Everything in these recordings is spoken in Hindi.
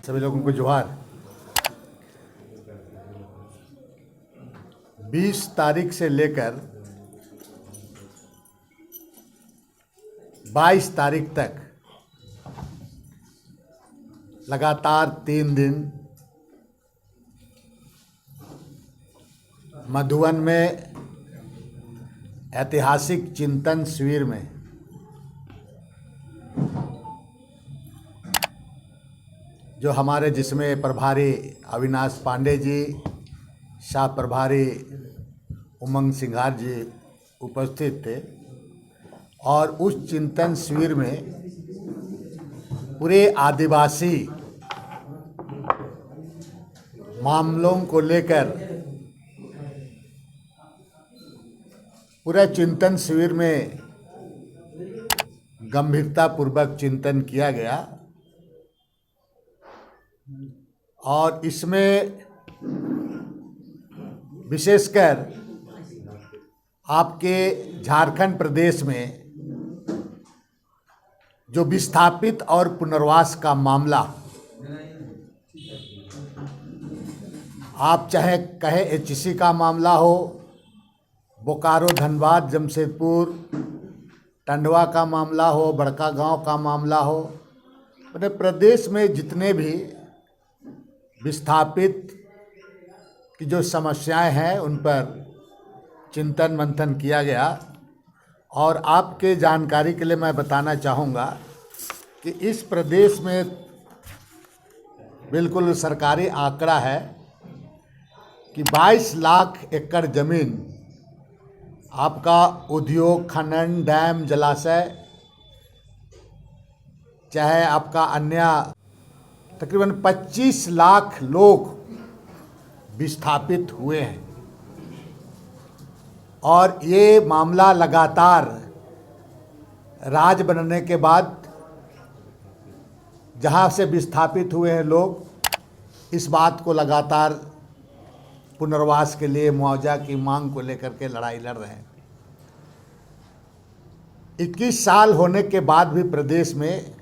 सभी लोगों को जोहार। 20 तारीख से लेकर 22 तारीख तक लगातार 3 दिन मधुबन में ऐतिहासिक चिंतन शिविर में जो हमारे जिसमें प्रभारी अविनाश पांडे जी, शाह प्रभारी उमंग सिंघार जी उपस्थित थे और उस चिंतन शिविर में पूरे आदिवासी मामलों को लेकर पूरे चिंतन शिविर में गंभीरतापूर्वक चिंतन किया गया और इसमें विशेषकर आपके झारखंड प्रदेश में जो विस्थापित और पुनर्वास का मामला, आप चाहे कहे एचसी का मामला हो, बोकारो, धनबाद, जमशेदपुर, टंडवा का मामला हो, बड़का गांव का मामला हो, पूरे प्रदेश में जितने भी विस्थापित की जो समस्याएं हैं उन पर चिंतन मंथन किया गया। और आपके जानकारी के लिए मैं बताना चाहूँगा कि इस प्रदेश में बिल्कुल सरकारी आंकड़ा है कि 22 लाख एकड़ ज़मीन आपका उद्योग, खनन, डैम, जलाशय, चाहे आपका अन्य तकरीबन 25 लाख लोग विस्थापित हुए हैं। और ये मामला लगातार राज बनने के बाद जहाँ से विस्थापित हुए हैं लोग इस बात को लगातार पुनर्वास के लिए मुआवजा की मांग को लेकर के लड़ाई लड़ रहे हैं। 21 साल होने के बाद भी प्रदेश में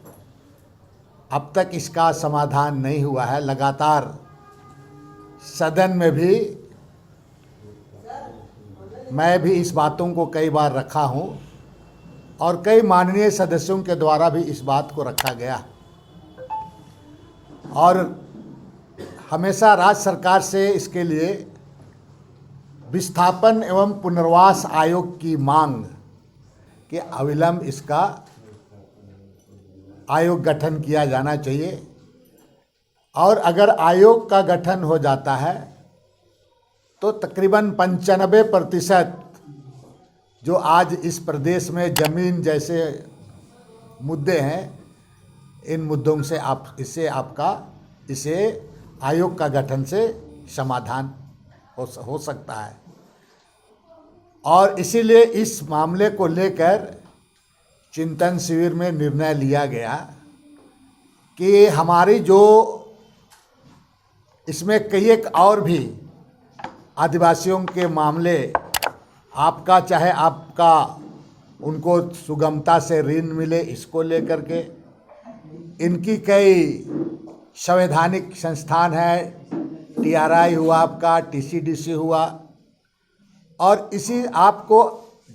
अब तक इसका समाधान नहीं हुआ है। लगातार सदन में भी मैं भी इस बातों को कई बार रखा हूं और कई माननीय सदस्यों के द्वारा भी इस बात को रखा गया और हमेशा राज्य सरकार से इसके लिए विस्थापन एवं पुनर्वास आयोग की मांग कि अविलंब इसका आयोग गठन किया जाना चाहिए। और अगर आयोग का गठन हो जाता है तो तकरीबन 95% जो आज इस प्रदेश में ज़मीन जैसे मुद्दे हैं, इन मुद्दों से इसे आयोग का गठन से समाधान हो सकता है। और इसीलिए इस मामले को लेकर चिंतन शिविर में निर्णय लिया गया कि हमारी जो इसमें कई एक और भी आदिवासियों के मामले, आपका चाहे आपका उनको सुगमता से ऋण मिले, इसको लेकर के इनकी कई संवैधानिक संस्थान है, टीआरआई हुआ, आपका टीसीडीसी हुआ, और इसी आपको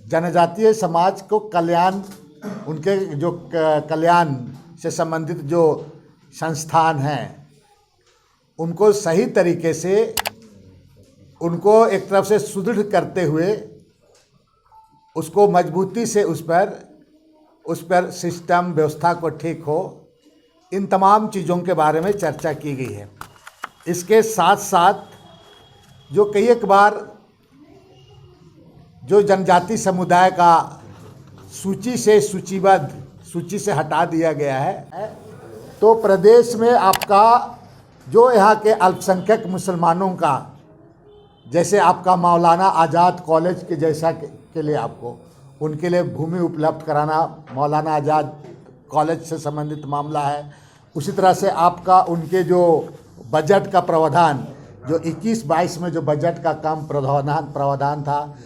जनजातीय समाज को कल्याण, उनके जो कल्याण से संबंधित जो संस्थान हैं उनको सही तरीके से उनको एक तरफ से सुदृढ़ करते हुए उसको मजबूती से उस पर सिस्टम व्यवस्था को ठीक हो, इन तमाम चीज़ों के बारे में चर्चा की गई है। इसके साथ साथ जो कई एक बार जो जनजाति समुदाय का सूची से हटा दिया गया है, तो प्रदेश में आपका जो यहाँ के अल्पसंख्यक मुसलमानों का, जैसे आपका मौलाना आज़ाद कॉलेज के जैसा के लिए आपको उनके लिए भूमि उपलब्ध कराना, मौलाना आज़ाद कॉलेज से संबंधित मामला है। उसी तरह से आपका उनके जो बजट का प्रावधान, जो 21-22 में जो बजट का कम प्रावधान था,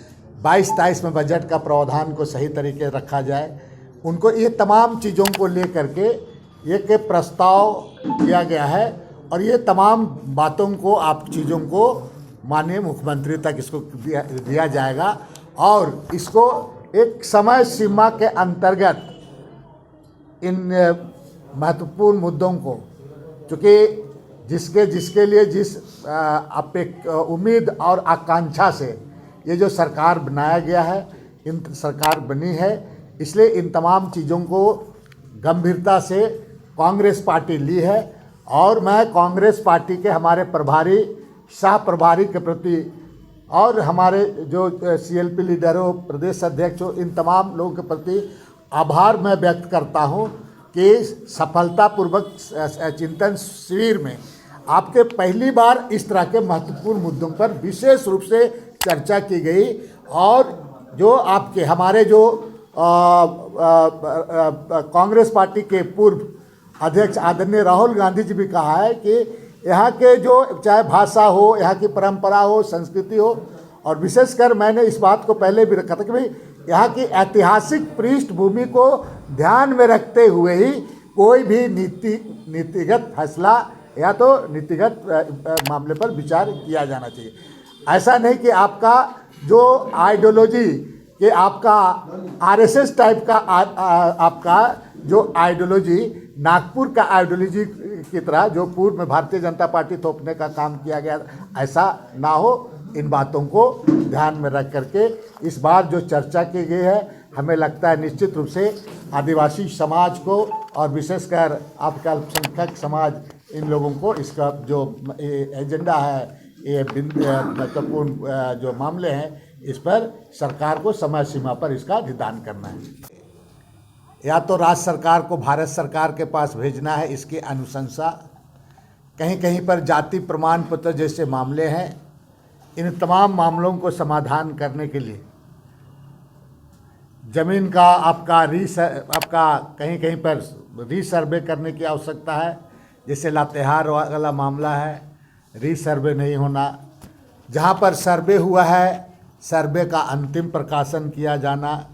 22-23 में बजट का प्रावधान को सही तरीके रखा जाए, उनको ये तमाम चीज़ों को लेकर के ये के प्रस्ताव किया गया है और ये तमाम बातों को आप चीज़ों को माननीय मुख्यमंत्री तक इसको दिया जाएगा और इसको एक समय सीमा के अंतर्गत इन महत्वपूर्ण मुद्दों को, चूँकि जिसके लिए जिस उम्मीद और आकांक्षा से ये जो सरकार बनाया गया है, इन सरकार बनी है, इसलिए इन तमाम चीज़ों को गंभीरता से कांग्रेस पार्टी ली है। और मैं कांग्रेस पार्टी के हमारे प्रभारी, सह प्रभारी के प्रति और हमारे जो CLP लीडर हो, प्रदेश अध्यक्ष हो, इन तमाम लोगों के प्रति आभार मैं व्यक्त करता हूं कि सफलतापूर्वक चिंतन शिविर में आपके पहली बार इस तरह के महत्वपूर्ण मुद्दों पर विशेष रूप से चर्चा की गई और जो आपके हमारे जो कांग्रेस पार्टी के पूर्व अध्यक्ष आदरणीय राहुल गांधी जी भी कहा है कि यहाँ के जो चाहे भाषा हो, यहाँ की परंपरा हो, संस्कृति हो, और विशेषकर मैंने इस बात को पहले भी रखा था कि भाई यहाँ की ऐतिहासिक पृष्ठभूमि को ध्यान में रखते हुए ही कोई भी नीतिगत फैसला या तो नीतिगत मामले पर विचार किया जाना चाहिए। ऐसा नहीं कि आपका जो आइडियोलॉजी कि आपका RSS टाइप का आपका जो आइडियोलॉजी नागपुर का आइडियोलॉजी की तरह जो पूर्व में भारतीय जनता पार्टी थोपने का काम किया गया, ऐसा ना हो। इन बातों को ध्यान में रख करके इस बार जो चर्चा की गई है, हमें लगता है निश्चित रूप से आदिवासी समाज को और विशेषकर आपका अल्पसंख्यक समाज, इन लोगों को इसका जो एजेंडा है, ये महत्वपूर्ण जो मामले हैं, इस पर सरकार को समय सीमा पर इसका निदान करना है। या तो राज्य सरकार को भारत सरकार के पास भेजना है इसकी अनुशंसा, कहीं कहीं पर जाति प्रमाण पत्र जैसे मामले हैं, इन तमाम मामलों को समाधान करने के लिए ज़मीन का आपका कहीं कहीं पर रीसर्वे करने की आवश्यकता है। जैसे लातेहार वाला मामला है, रीसर्वे नहीं होना, जहाँ पर सर्वे हुआ है सर्वे का अंतिम प्रकाशन किया जाना,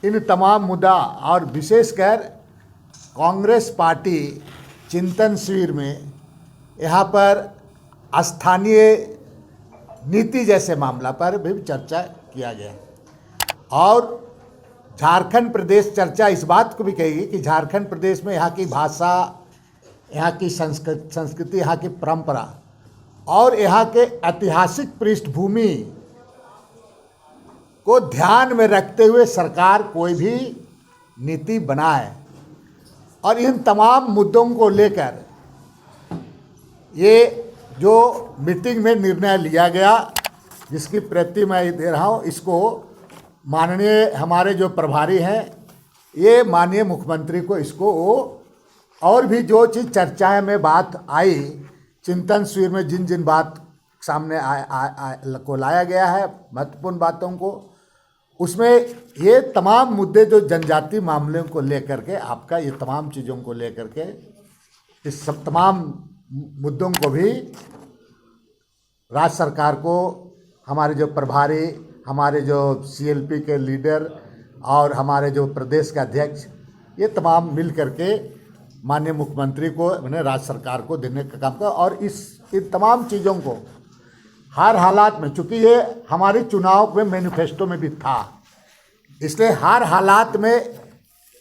इन तमाम मुद्दा और विशेषकर कांग्रेस पार्टी चिंतन शिविर में यहाँ पर स्थानीय नीति जैसे मामला पर भी चर्चा किया गया और झारखंड प्रदेश चर्चा इस बात को भी कहेगी कि झारखंड प्रदेश में यहाँ की भाषा, यहाँ की संस्कृति, यहाँ की परंपरा और यहाँ के ऐतिहासिक पृष्ठभूमि को ध्यान में रखते हुए सरकार कोई भी नीति बनाए और इन तमाम मुद्दों को लेकर ये जो मीटिंग में निर्णय लिया गया, जिसकी प्रति मैं दे रहा हूँ, इसको माननीय हमारे जो प्रभारी हैं, ये माननीय मुख्यमंत्री को इसको और भी जो चीज़ चर्चाएं में बात आई, चिंतन शिविर में जिन जिन बात सामने को लाया गया है, महत्वपूर्ण बातों को, उसमें ये तमाम मुद्दे जो जनजाति मामलों को लेकर के, आपका ये तमाम चीज़ों को लेकर के, इस सब तमाम मुद्दों को भी राज्य सरकार को हमारे जो प्रभारी, हमारे जो CLP के लीडर और हमारे जो प्रदेश के अध्यक्ष, ये तमाम मिल करके माननीय मुख्यमंत्री को, उन्हें राज्य सरकार को देने का काम किया और इन तमाम चीज़ों को हर हालात में, चूँकि ये हमारे चुनाव में मैनिफेस्टो में भी था, इसलिए हर हालात में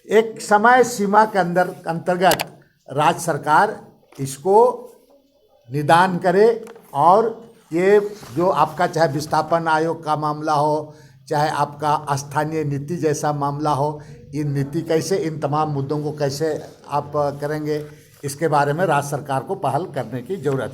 एक समय सीमा के अंतर्गत राज्य सरकार इसको निदान करे और ये जो आपका चाहे विस्थापन आयोग का मामला हो, चाहे आपका स्थानीय नीति जैसा मामला हो, इन नीति कैसे, इन तमाम मुद्दों को कैसे आप करेंगे, इसके बारे में राज्य सरकार को पहल करने की ज़रूरत है।